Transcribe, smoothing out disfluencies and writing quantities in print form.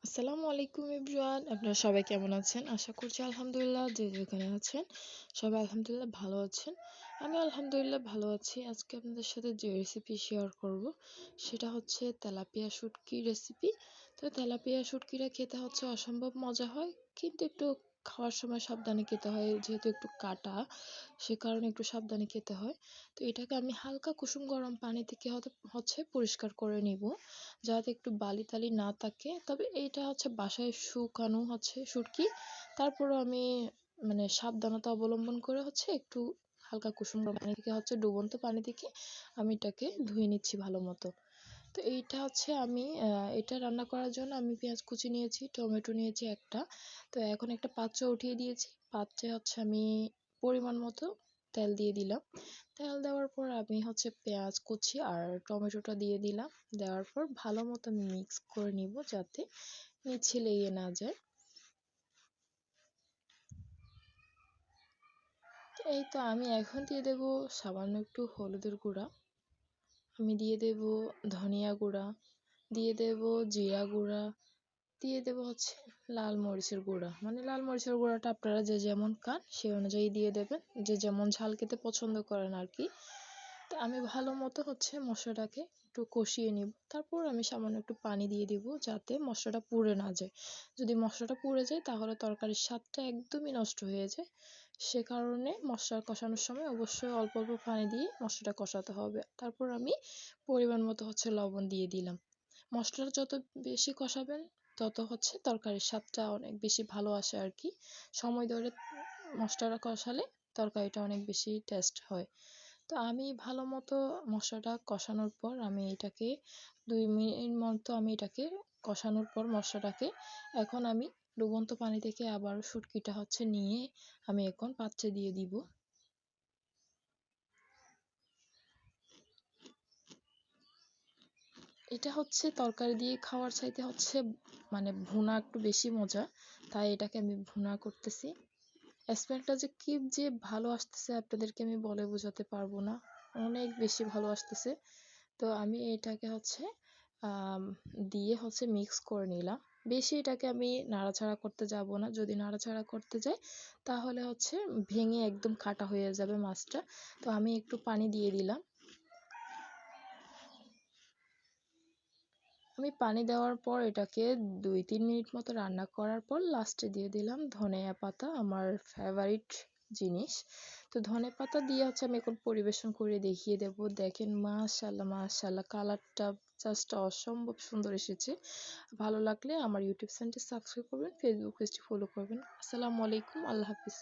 আসসালামু আলাইকুম এভরিওয়ান, আপনারা সবাই কেমন আছেন? আশা করছি আলহামদুলিল্লাহ যে যেখানে আছেন সবাই আলহামদুলিল্লাহ ভালো আছেন। আমি আলহামদুলিল্লাহ ভালো আছি। আজকে আপনাদের সাথে যে রেসিপি শেয়ার করব সেটা হচ্ছে তেলাপিয়া শুটকি রেসিপি। তো তেলাপিয়া শুটকিটা খেতে হচ্ছে অসম্ভব মজা হয়, কিন্তু একটু খাওয়ার সময় সাবধানে খেতে হয়, যেহেতু একটু কাটা, সে কারণে একটু সাবধানে খেতে হয়। তো এটাকে আমি হালকা কুসুম গরম পানি থেকে হচ্ছে পরিষ্কার করে নিব, যাতে একটু বালি টালি না থাকে। তবে এইটা হচ্ছে বাসায় শুকানো হচ্ছে শুটকি, তারপরও আমি মানে সাবধানতা অবলম্বন করে হচ্ছে একটু হালকা কুসুম গরম পানি থেকে হচ্ছে ডুবন্ত পানি থেকে আমি এটাকে ধুয়ে নিচ্ছি ভালো মতো। তো এইটা হচ্ছে আমি এটা রান্না করার জন্য আমি পেঁয়াজ কুচি নিয়েছি, টমেটো নিয়েছি একটা। তো এখন একটা পাত্র উঠিয়ে দিয়েছি, পাত্রে হচ্ছে আমি পরিমাণ মতো তেল দিয়ে দিলাম। তেল দেওয়ার পর আমি হচ্ছে পেঁয়াজ কুচি আর টমেটোটা দিয়ে দিলাম। দেওয়ার পর ভালো মতো আমি মিক্স করে নিব, যাতে নিচে লেগে না যায়। এই তো আমি এখন দিয়ে দেব সামান্য একটু হলুদের গুঁড়া, আমি দিয়ে দেব ধনিয়া গুঁড়া, দিয়ে দেব জিরা গুঁড়া, দিয়ে দেব হচ্ছে লাল মরিচের গুঁড়া। মানে লাল মরিচের গুঁড়াটা আপনারা যে যেমন খান সেই অনুযায়ী দিয়ে দেবেন, যে যেমন ঝাল খেতে পছন্দ করেন আর কি। তো আমি ভালো মতো হচ্ছে মশলাটাকে একটু কষিয়ে নিব। তারপর আমি সামান্য একটু পানি দিয়ে দিব, যাতে মশলাটা পুড়ে না যায়। যদি মশলাটা পুড়ে যায় তাহলে তরকারির স্বাদটা একদমই নষ্ট হয়ে যায়। সে কারণে মশলা কষানোর সময় অবশ্যই অল্প অল্প পানি দিয়ে মশলাটা কষাতে হবে। তারপর আমি পরিমাণ মতো হচ্ছে লবণ দিয়ে দিলাম। মশলাটা যত বেশি কষাবেন তত হচ্ছে তরকারির স্বাদটা অনেক বেশি ভালো আসে আর কি। সময় ধরে মশলাটা কষালে তরকারিটা অনেক বেশি টেস্ট হয়। তো আমি ভালো মতো মশলাটা কষানোর পর আমি এটাকে 2 মিনিট মতো আমি এটাকে কষানোর পর মশলাটাকে এখন আমি ডুবন্ত পানি থেকে আবার শুটকিটা হচ্ছে নিয়ে আমি এখন পাত্রে দিয়ে দিব। এটা হচ্ছে তরকারি দিয়ে খাওয়ার চাইতে হচ্ছে মানে ভুনা একটু বেশি মজা, তাই এটাকে আমি ভুনা করতেছি। স্মেলটা যে কি যে ভালো আসতেছে আপনাদেরকে আমি বলে বোঝাতে পারবো না, অনেক বেশি ভালো আসতেছে। তো আমি এটাকে হচ্ছে আম, দিয়ে হচ্ছে মিক্স করে নিলাম। বেশি এটাকে আমি নাড়াচাড়া করতে যাব না, যদি নাড়াচাড়া করতে যাই তাহলে হচ্ছে ভেঙে একদম কাটা হয়ে যাবে মাছটা। তো আমি একটু পানি দিয়ে দিলাম। আমি পানি দেওয়ার পর এটাকে 2-3 মিনিট মতো রান্না করার পর লাস্টে দিয়ে দিলাম ধনিয়া পাতা, আমার ফেভারিট জিনিস। তো ধনে পাতা দিয়ে হচ্ছে আমি এখন পরিবেশন করে দেখিয়ে দেব। দেখেন মাশাল্লাহ মাশাল্লাহ, কালারটা জাস্ট অসম্ভব সুন্দর এসেছে। ভালো লাগলে আমার ইউটিউব চ্যানেলটি সাবস্ক্রাইব করবেন, ফেসবুক পেজটি ফলো করবেন। আসসালামু আলাইকুম, আল্লাহ হাফিজ।